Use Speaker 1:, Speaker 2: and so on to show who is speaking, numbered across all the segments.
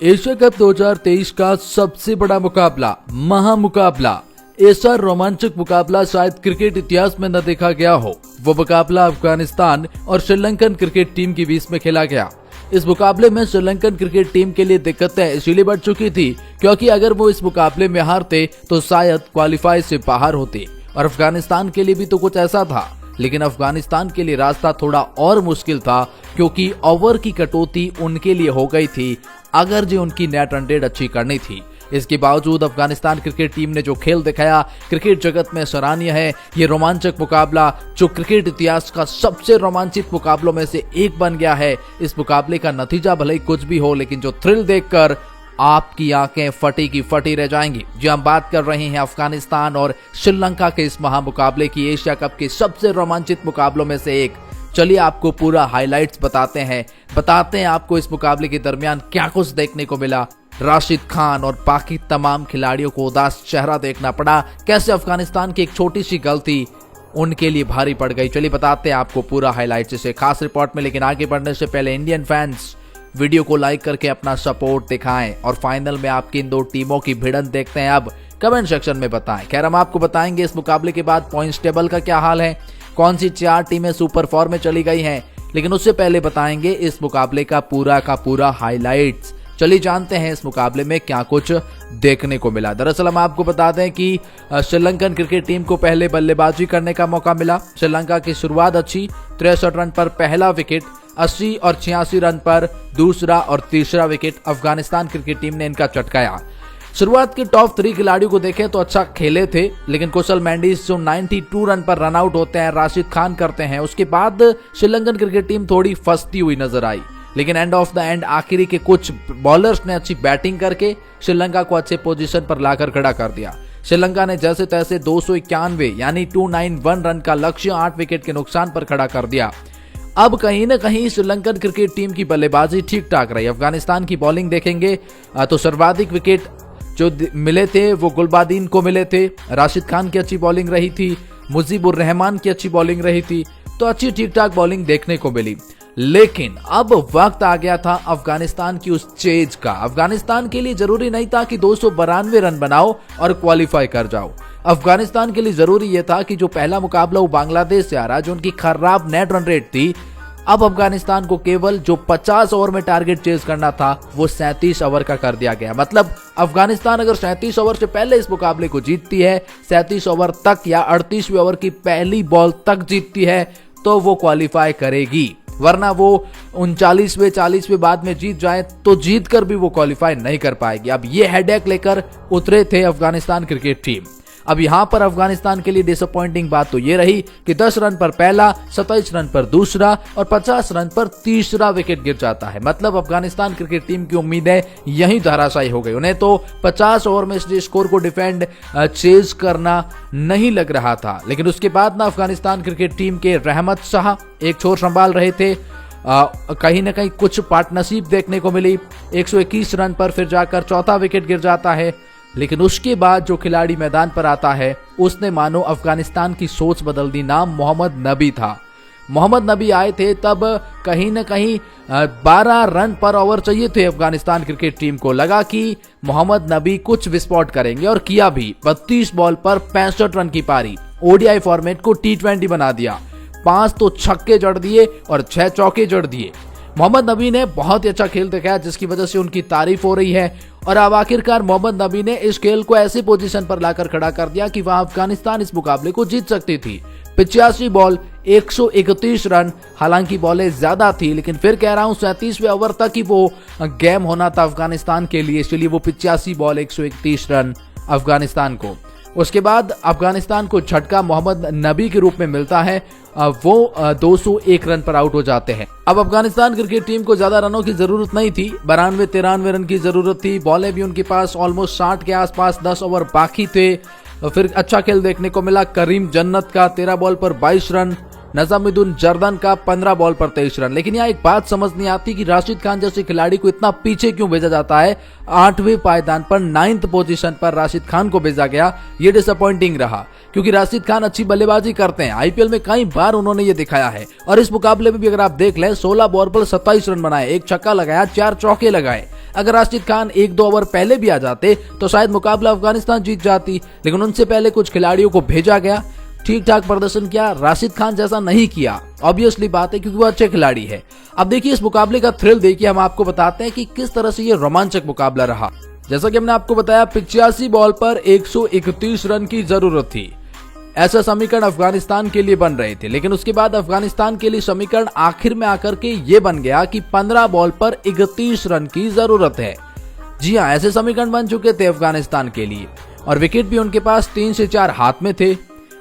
Speaker 1: Asia cup 2023 का सबसे बड़ा मुकाबला, महामुकाबला, ऐसा रोमांचक मुकाबला शायद क्रिकेट इतिहास में न देखा गया हो। वो मुकाबला अफगानिस्तान और श्रीलंकन क्रिकेट टीम के बीच में खेला गया। इस मुकाबले में श्रीलंकन क्रिकेट टीम के लिए दिक्कतें इसीलिए बढ़ चुकी थी क्योंकि अगर वो इस मुकाबले में हारते तो शायद क्वालिफाई से बाहर होते, और अफगानिस्तान के लिए भी तो कुछ ऐसा था। लेकिन अफगानिस्तान के लिए रास्ता थोड़ा और मुश्किल था क्योंकि ओवर की कटौती उनके लिए हो गई थी अगर जो उनकी नेट रन रेट अच्छी करनी थी। इसके बावजूद अफगानिस्तान क्रिकेट टीम ने जो खेल दिखाया क्रिकेट जगत में सराहनीय है। ये रोमांचक मुकाबला जो क्रिकेट इतिहास का सबसे रोमांचित मुकाबलों में से एक बन गया है। इस मुकाबले का नतीजा भले ही कुछ भी हो, लेकिन जो थ्रिल देखकर आपकी आंखें फटी की फटी रह जाएंगी। जो हम बात कर रहे हैं अफगानिस्तान और श्रीलंका के इस महामुकाबले की, एशिया कप के सबसे रोमांचित मुकाबलों में से एक। चलिए आपको पूरा हाइलाइट्स बताते हैं आपको इस मुकाबले के दरमियान क्या कुछ देखने को मिला। राशिद खान और बाकी तमाम खिलाड़ियों को उदास चेहरा देखना पड़ा, कैसे अफगानिस्तान की एक छोटी सी गलती उनके लिए भारी पड़ गई। चलिए बताते हैं आपको पूरा हाइलाइट्स इसे खास रिपोर्ट में। लेकिन आगे बढ़ने से पहले इंडियन फैंस वीडियो को लाइक करके अपना सपोर्ट दिखाएं और फाइनल में आपकी इन दो टीमों की भिड़ंत देखते हैं अब कमेंट सेक्शन में बताएं। खैर हम आपको बताएंगे इस मुकाबले के बाद पॉइंट्स टेबल का क्या हाल है, कौन सी 4 टीमें सुपर 4 में चली गई हैं, लेकिन उससे पहले बताएंगे इस मुकाबले का पूरा हाइलाइट्स। चलिए जानते हैं इस मुकाबले में क्या कुछ देखने को मिला। दरअसल हम आपको बता दें कि श्रीलंकन क्रिकेट टीम को पहले बल्लेबाजी करने का मौका मिला। श्रीलंका की शुरुआत अच्छी, 63 रन पर पहला विकेट, 80 और 86 रन पर दूसरा और तीसरा विकेट अफगानिस्तान क्रिकेट टीम ने इनका चटकाया। शुरुआत के टॉप 3 खिलाड़ियों को देखें तो अच्छा खेले थे, लेकिन कुशल मेंडिस जो 92 रन पर रन आउट होते हैं, राशिद खान करते हैं। उसके बाद श्रीलंकन क्रिकेट टीम थोड़ी फंसती हुई नजर आई, लेकिन एंड ऑफ द एंड आखिरी के कुछ बॉलर्स ने अच्छी बैटिंग करके श्रीलंका को अच्छे पोजीशन पर लाकर खड़ा कर दिया। श्रीलंका ने जैसे तैसे 291 यानी 291 रन का लक्ष्य 8 विकेट के नुकसान पर खड़ा कर दिया। अब कहीं न कहीं श्रीलंकन क्रिकेट टीम की बल्लेबाजी ठीक ठाक रही। अफगानिस्तान की बॉलिंग देखेंगे तो सर्वाधिक विकेट जो मिले थे वो गुलबादीन को मिले थे। राशिद खान की अच्छी बॉलिंग रही थी, मुजीबुर रहमान की अच्छी बॉलिंग रही थी, तो अच्छी ठीक ठाक बॉलिंग देखने को मिली। लेकिन अब वक्त आ गया था अफगानिस्तान की उस चेज का। अफगानिस्तान के लिए जरूरी नहीं था कि 292 रन बनाओ और क्वालिफाई कर जाओ। अफगानिस्तान के लिए जरूरी यह था कि जो पहला मुकाबला वो बांग्लादेश से आ रहा, जो उनकी खराब नेट रन रेट थी, अब अफगानिस्तान को केवल जो 50 ओवर में टारगेट चेज करना था वो 37 ओवर का कर दिया गया। मतलब अफगानिस्तान अगर 37 ओवर से पहले इस मुकाबले को जीतती है, 37 ओवर तक या 38वें ओवर की पहली बॉल तक जीतती है, तो वो क्वालिफाई करेगी। वरना वो 39वें 40वें बाद में जीत जाए तो जीत कर भी वो क्वालिफाई नहीं कर पाएगी। अब ये हेडेक लेकर उतरे थे अफगानिस्तान क्रिकेट टीम। अब यहां पर अफगानिस्तान के लिए डिसअपॉइंटिंग बात तो ये रही कि 10 रन पर पहला, 27 रन पर दूसरा और 50 रन पर तीसरा विकेट गिर जाता है। मतलब अफगानिस्तान क्रिकेट टीम की उम्मीदें यहीं धराशायी हो गई। उन्हें तो 50 ओवर में इस स्कोर को डिफेंड चेज करना नहीं लग रहा था। लेकिन उसके बाद ना अफगानिस्तान क्रिकेट टीम के रहमत शाह एक छोर संभाल रहे थे। कहीं ना कहीं कुछ पार्टनरशिप देखने को मिली। 121 रन पर फिर जाकर चौथा विकेट गिर जाता है। लेकिन उसके बाद जो खिलाड़ी मैदान पर आता है उसने मानो अफगानिस्तान की सोच बदल दी। नाम मोहम्मद नबी था। मोहम्मद नबी आए थे तब कहीं न कहीं 12 रन पर ओवर चाहिए थे अफगानिस्तान क्रिकेट टीम को। लगा कि मोहम्मद नबी कुछ विस्फोट करेंगे और किया भी। 32 बॉल पर 65 रन की पारी। ओडीआई फॉर्मेट को T20 बना दिया। 5 तो छक्के जड़ दिए और 6 चौके जड़ दिए। मोहम्मद नबी ने बहुत ही अच्छा खेल दिखाया जिसकी वजह से उनकी तारीफ हो रही है। और अब आखिरकार मोहम्मद नबी ने इस खेल को ऐसी पोजीशन पर लाकर खड़ा कर दिया कि वहां अफगानिस्तान इस मुकाबले को जीत सकती थी। 85 बॉल 131 रन, हालांकि बॉलें ज्यादा थी, लेकिन फिर कह रहा हूं 37वें ओवर तक ही वो गेम होना था अफगानिस्तान के लिए, इसलिए वो 85 बॉल 131 रन अफगानिस्तान को। उसके बाद अफगानिस्तान को झटका मोहम्मद नबी के रूप में मिलता है। वो 201 रन पर आउट हो जाते हैं। अब अफगानिस्तान क्रिकेट टीम को ज्यादा रनों की जरूरत नहीं थी, 92-93 रन की जरूरत थी। बॉलें भी उनके पास ऑलमोस्ट 60 के आसपास, 10 ओवर बाकी थे। फिर अच्छा खेल देखने को मिला करीम जन्नत का 13 बॉल पर 22 रन, नजामुद्दीन जर्दन का 15 बॉल पर 23 रन। लेकिन यहाँ एक बात समझ नहीं आती कि राशिद खान जैसे खिलाड़ी को इतना पीछे क्यों भेजा जाता है। 8वें पायदान पर 9th पोजीशन पर राशिद खान को भेजा गया, ये डिसअपॉइंटिंग रहा क्योंकि राशिद खान अच्छी बल्लेबाजी करते हैं। आईपीएल में कई बार उन्होंने ये दिखाया है और इस मुकाबले में भी अगर आप देख लें 16 बॉल पर 27 रन बनाए, एक छक्का लगाया, 4 चौके लगाए। अगर राशिद खान 1-2 ओवर पहले भी आ जाते तो शायद मुकाबला अफगानिस्तान जीत जाती, लेकिन उनसे पहले कुछ खिलाड़ियों को भेजा गया। ठीक ठाक प्रदर्शन किया, राशिद खान जैसा नहीं किया, ऑब्वियसली बात है क्योंकि वो अच्छे खिलाड़ी है। अब देखिए इस मुकाबले का थ्रिल देखिए, हम आपको बताते हैं कि किस तरह से ये रोमांचक मुकाबला रहा। जैसा कि हमने आपको बताया 85 बॉल पर 131 रन की जरूरत थी। ऐसा समीकरण अफगानिस्तान के लिए बन रहे थे, लेकिन उसके बाद अफगानिस्तान के लिए समीकरण आखिर में आकर के ये बन गया कि 15 बॉल पर 31 रन की जरूरत है। जी हाँ, ऐसे समीकरण बन चुके थे अफगानिस्तान के लिए और विकेट भी उनके पास 3 से 4 हाथ में थे।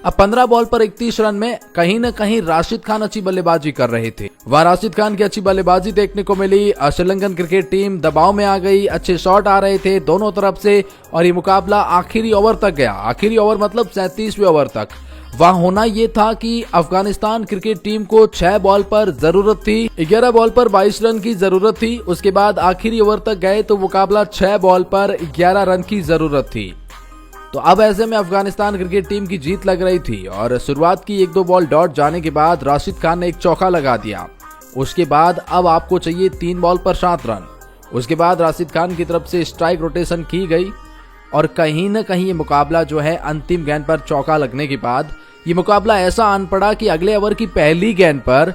Speaker 1: अब 15 बॉल पर 31 रन में कहीं न कहीं राशिद खान अच्छी बल्लेबाजी कर रहे थे। वहां राशिद खान की अच्छी बल्लेबाजी देखने को मिली। श्रीलंकन क्रिकेट टीम दबाव में आ गई, अच्छे शॉट आ रहे थे दोनों तरफ से और ये मुकाबला आखिरी ओवर तक गया। आखिरी ओवर मतलब 37वें ओवर तक। वहां होना ये था कि अफगानिस्तान क्रिकेट टीम को 6 बॉल पर जरूरत थी, 11 बॉल पर 22 रन की जरूरत थी। उसके बाद आखिरी ओवर तक गए तो मुकाबला 6 बॉल पर 11 रन की जरूरत थी। तो अब ऐसे में अफगानिस्तान क्रिकेट टीम की जीत लग रही थी और शुरुआत की 1-2 बॉल डॉट जाने के बाद राशिद खान ने एक चौका लगा दिया। उसके बाद अब आपको चाहिए 3 बॉल पर 7 रन। उसके बाद राशिद खान की तरफ से स्ट्राइक रोटेशन की गई और कहीं न कहीं ये मुकाबला जो है अंतिम गेंद पर चौका लगने के बाद ये मुकाबला ऐसा आन पड़ा कि अगले ओवर की पहली गेंद पर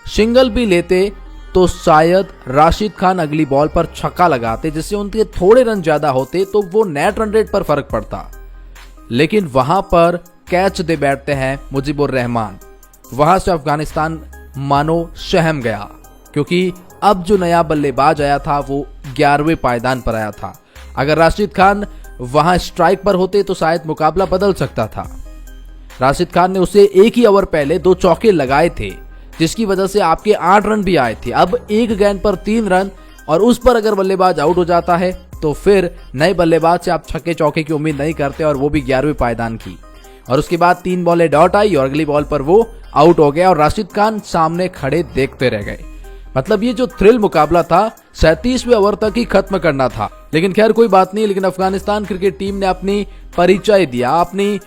Speaker 1: सिंगल भी लेते तो शायद राशिद खान अगली बॉल पर छक्का लगाते, जिससे उनके थोड़े रन ज्यादा होते तो वो नेट रन रेट पर फर्क पड़ता। लेकिन वहां पर कैच दे बैठते हैं मुजीबुर रहमान। वहां से अफगानिस्तान मानो सहम गया क्योंकि अब जो नया बल्लेबाज आया था वो 11वें पायदान पर आया था। अगर राशिद खान वहां स्ट्राइक पर होते तो शायद मुकाबला बदल सकता था। राशिद खान ने उसे एक ही ओवर पहले 2 चौके लगाए थे, जिसकी वजह से आपके 8 रन भी आए थे। अब एक गेंद पर 3 रन और उस पर अगर बल्लेबाज आउट हो जाता है तो फिर नए बल्लेबाज से आप छक्के चौके की उम्मीद नहीं करते, और वो भी 11वें पायदान की। और उसके बाद 3 बॉलें डॉट आई और अगली बॉल पर वो आउट हो गया और राशिद खान सामने खड़े देखते रह गए। मतलब ये जो थ्रिल मुकाबला था 37वें ओवर तक ही खत्म करना था। लेकिन खैर कोई बात नहीं, लेकिन अफगानिस्तान क्रिकेट टीम ने अपनी परिचय दिया, अपनी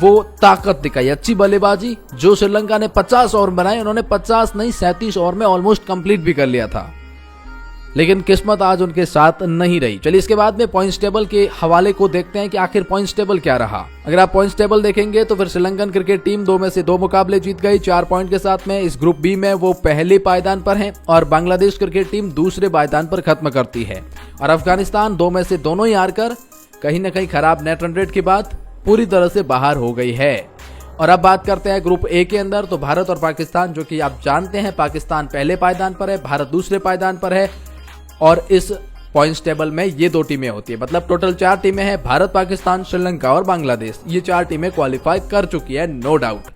Speaker 1: वो ताकत दिखाई, अच्छी बल्लेबाजी। जो श्रीलंका ने 50 ओवर बनाए, उन्होंने 50 नहीं 37 ओवर में ऑलमोस्ट कंप्लीट भी कर लिया था। लेकिन किस्मत आज उनके साथ नहीं रही। चलिए इसके बाद में पॉइंट्स टेबल के हवाले को देखते हैं कि आखिर पॉइंट्स टेबल क्या रहा। अगर आप पॉइंट्स टेबल देखेंगे तो फिर श्रीलंकन क्रिकेट टीम 2 में से 2 मुकाबले जीत गई 4 पॉइंट के साथ में। इस ग्रुप बी में वो पहले पायदान पर हैं और बांग्लादेश क्रिकेट टीम दूसरे पायदान पर खत्म करती है। और अफगानिस्तान 2 में से दोनों ही हारकर कहीं न कहीं खराब नेट रन रेट के बाद पूरी तरह से बाहर हो गई है। और अब बात करते हैं ग्रुप ए के अंदर, तो भारत और पाकिस्तान, जो कि आप जानते हैं पाकिस्तान पहले पायदान पर है, भारत दूसरे पायदान पर है। और इस पॉइंट्स टेबल में ये 2 टीमें होती है, मतलब टोटल 4 टीमें हैं, भारत, पाकिस्तान, श्रीलंका और बांग्लादेश। ये 4 टीमें क्वालिफाई कर चुकी है, नो डाउट।